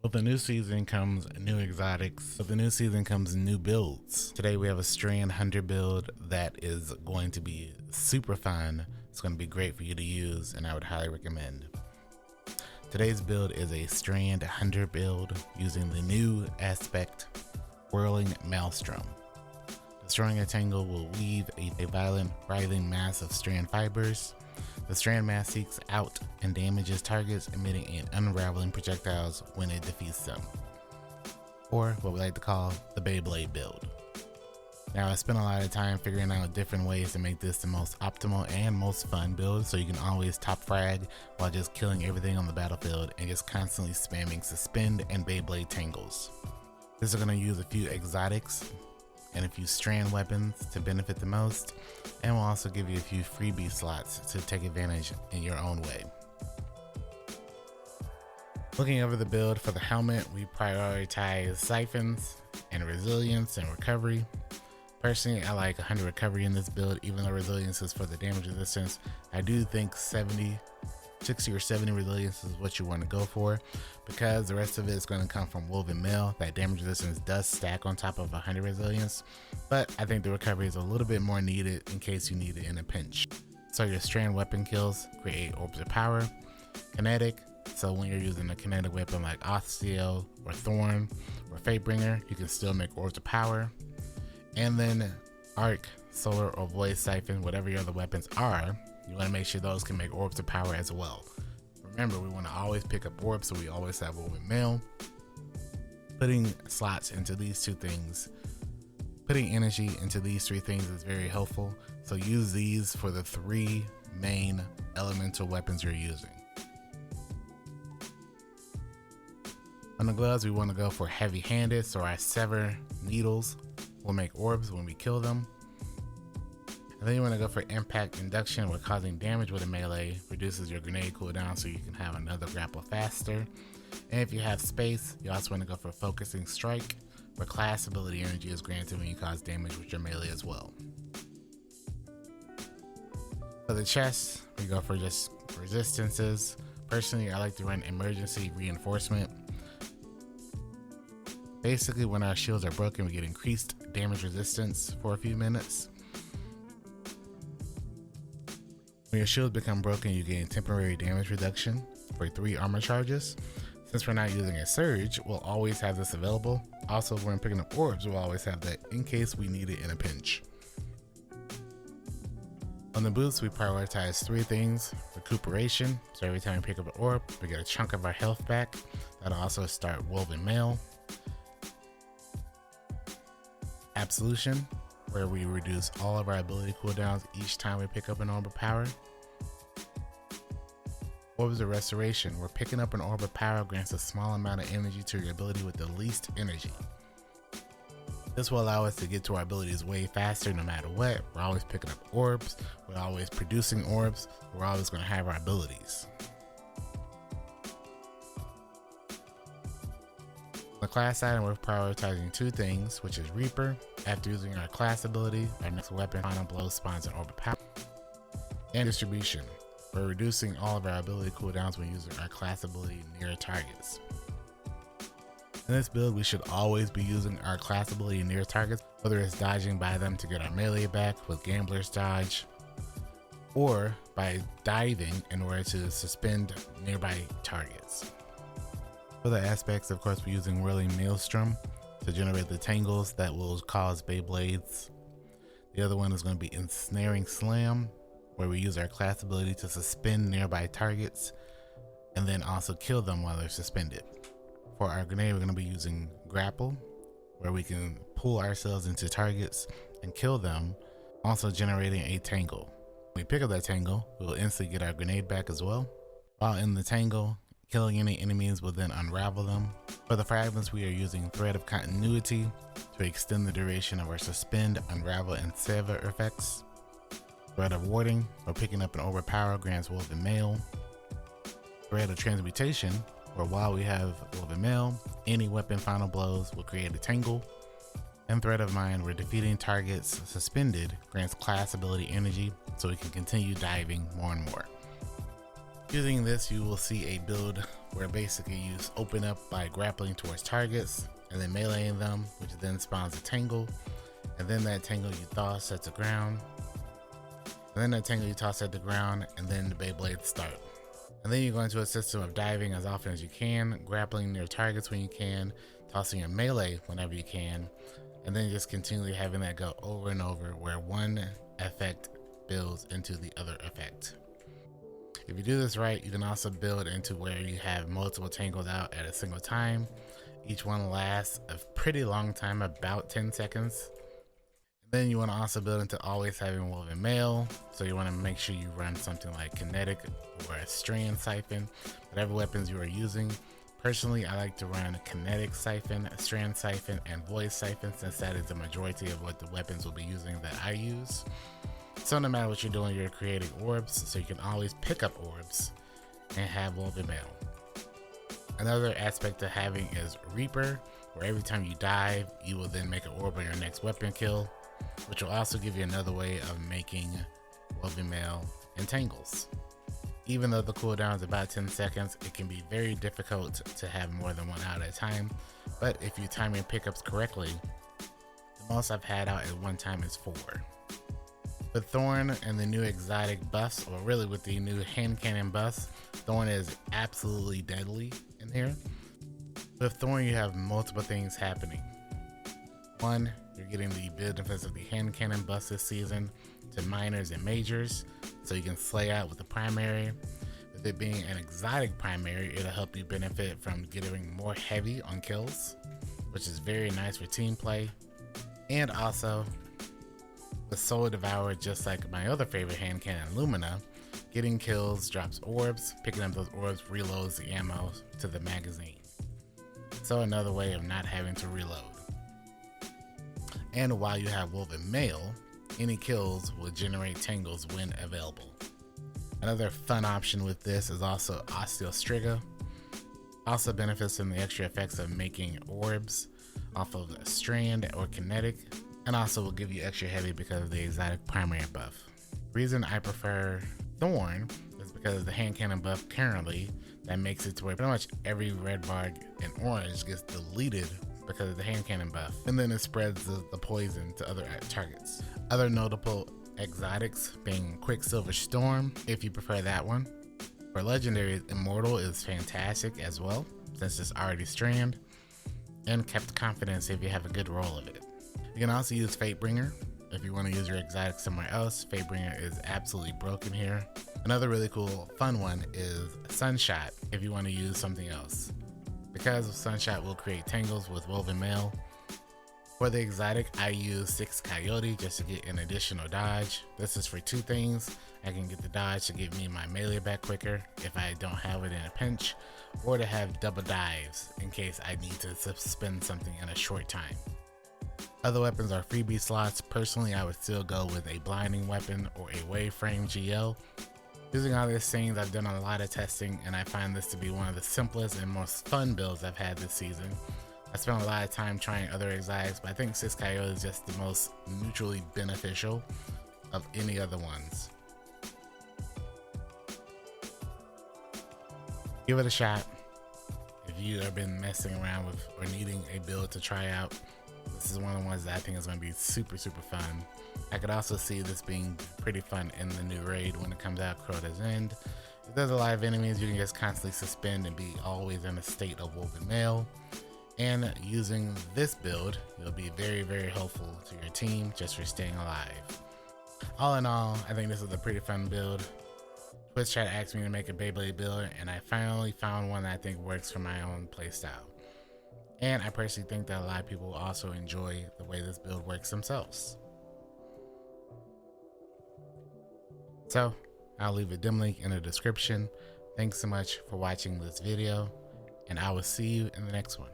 With the new season comes new exotics. With the new season comes new builds. Today we have a Strand Hunter build that is going to be super fun. It's going to be great for you to use, and I would highly recommend. Today's build is a Strand Hunter build using the new aspect Whirling Maelstrom. Destroying a tangle will weave a violent, writhing mass of strand fibers. The strand mass seeks out and damages targets, emitting and unraveling projectiles when it defeats them, or what we like to call the Beyblade build. Now, I spent a lot of time figuring out different ways to make this the most optimal and most fun build, so you can always top frag while just killing everything on the battlefield and just constantly spamming suspend and Beyblade tangles. This is going to use a few exotics and a few strand weapons to benefit the most, and will also give you a few freebie slots to take advantage in your own way. Looking over the build for the helmet, we prioritize siphons and resilience and recovery. Personally, I like 100 recovery in this build, even though resilience is for the damage resistance. I do think 60 or 70 resilience is what you want to go for, because the rest of it is going to come from woven mail. That damage resistance does stack on top of 100 resilience, but I think the recovery is a little bit more needed in case you need it in a pinch. So your strand weapon kills create orbs of power. Kinetic, so when you're using a kinetic weapon like Osteo or Thorn or Fatebringer, you can still make orbs of power. And then arc, solar, or void siphon, whatever your other weapons are, you want to make sure those can make orbs of power as well. Remember, we want to always pick up orbs, so we always have woven mail. Putting slots into these two things, putting energy into these three things is very helpful. So use these for the three main elemental weapons you're using. On the gloves, we want to go for heavy-handed, so our sever needles will make orbs when we kill them. And then you want to go for impact induction, where causing damage with a melee reduces your grenade cooldown so you can have another grapple faster. And if you have space, you also want to go for focusing strike, where class ability energy is granted when you cause damage with your melee as well. For the chest, we go for just resistances. Personally, I like to run emergency reinforcement. Basically, when our shields are broken, we get increased damage resistance for a few minutes. When your shields become broken, you gain temporary damage reduction for 3 armor charges. Since we're not using a surge, we'll always have this available. Also, when picking up orbs, we'll always have that in case we need it in a pinch. On the boots, we prioritize 3 things. Recuperation, so every time we pick up an orb, we get a chunk of our health back. That'll also start woven mail. Absolution, where we reduce all of our ability cooldowns each time we pick up an orb of power. Orbs of Restoration, where picking up an orb of power grants a small amount of energy to your ability with the least energy. This will allow us to get to our abilities way faster no matter what. We're always picking up orbs, we're always producing orbs, we're always going to have our abilities. The class item, we're prioritizing 2 things, which is Reaper. After using our class ability, our next weapon final blow spawns an orb of power. And Distribution, we're reducing all of our ability cooldowns when using our class ability near targets. In this build, we should always be using our class ability near targets, whether it's dodging by them to get our melee back with Gambler's Dodge, or by diving in order to suspend nearby targets. For the aspects, of course, we're using Whirling Maelstrom to generate the tangles that will cause Beyblades. The other one is going to be Ensnaring Slam, where we use our class ability to suspend nearby targets and then also kill them while they're suspended. For our grenade, we're going to be using Grapple, where we can pull ourselves into targets and kill them, also generating a tangle. When we pick up that tangle, we will instantly get our grenade back as well. While in the tangle, killing any enemies will then unravel them. For the fragments, we are using Thread of Continuity to extend the duration of our Suspend, Unravel, and Sever effects. Thread of Warding, or picking up an overpower, grants woven mail. Thread of Transmutation, where while we have woven mail, any weapon final blows will create a tangle. And Thread of Mind, where defeating targets suspended grants class ability energy so we can continue diving more and more. Using this, you will see a build where basically you open up by grappling towards targets and then meleeing them, which then spawns a tangle, and then that tangle you toss at the ground, and then that tangle you toss at the ground, and then the Beyblades start. And then you go into a system of diving as often as you can, grappling near targets when you can, tossing a melee whenever you can, and then just continually having that go over and over, where one effect builds into the other effect. If you do this right, you can also build into where you have multiple tangles out at a single time. Each one lasts a pretty long time, about 10 seconds. Then you want to also build into always having woven mail, so you want to make sure you run something like kinetic or a strand siphon, whatever weapons you are using. Personally, I like to run a kinetic siphon, a strand siphon, and voice siphon, since that is the majority of what the weapons will be using that I use. So no matter what you're doing, you're creating orbs, so you can always pick up orbs and have woven mail. Another aspect of having is Reaper, where every time you dive, you will then make an orb on your next weapon kill, which will also give you another way of making woven mail and tangles. Even though the cooldown is about 10 seconds, it can be very difficult to have more than one out at a time, but if you time your pickups correctly, the most I've had out at one time is 4. With Thorn and the new exotic buffs, or really with the new hand cannon buffs, Thorn is absolutely deadly in here. With Thorn, you have multiple things happening. One, you're getting the benefits of the hand cannon buffs this season to minors and majors, so you can slay out with the primary. With it being an exotic primary, it'll help you benefit from getting more heavy on kills, which is very nice for team play. And also, with Soul Devourer, just like my other favorite hand cannon, Lumina, getting kills drops orbs, picking up those orbs reloads the ammo to the magazine. So another way of not having to reload. And while you have woven mail, any kills will generate tangles when available. Another fun option with this is also Osteostriga. Also benefits from the extra effects of making orbs off of a strand or kinetic, and also will give you extra heavy because of the exotic primary buff. The reason I prefer Thorn is because of the hand cannon buff currently that makes it to where pretty much every red bar in orange gets deleted because of the hand cannon buff, and then it spreads the poison to other targets. Other notable exotics being Quicksilver Storm, if you prefer that one. For legendary, Immortal is fantastic as well, since it's already strand, and Kept Confidence if you have a good roll of it. You can also use Fatebringer if you want to use your exotic somewhere else. Fatebringer is absolutely broken here. Another really cool fun one is Sunshot if you want to use something else. Because Sunshot will create tangles with woven mail. For the exotic, I use 6 Coyote just to get an additional dodge. This is for 2 things. I can get the dodge to get me my melee back quicker if I don't have it in a pinch, or to have double dives in case I need to suspend something in a short time. Other weapons are freebie slots. Personally, I would still go with a blinding weapon or a wave frame GL. Using all these things, I've done a lot of testing, and I find this to be one of the simplest and most fun builds I've had this season. I spent a lot of time trying other exotics, but I think 6 Coyote is just the most mutually beneficial of any other ones. Give it a shot. If you have been messing around with or needing a build to try out, this is one of the ones that I think is going to be super fun. I could also see this being pretty fun in the new raid when it comes out, Crota's End. If there's a lot of enemies, you can just constantly suspend and be always in a state of woven mail. And using this build, you'll be very helpful to your team just for staying alive. All in all, I think this is a pretty fun build. Twitch chat asked me to make a Beyblade build, and I finally found one that I think works for my own playstyle. And I personally think that a lot of people will also enjoy the way this build works themselves. So, I'll leave a dim link in the description. Thanks so much for watching this video, and I will see you in the next one.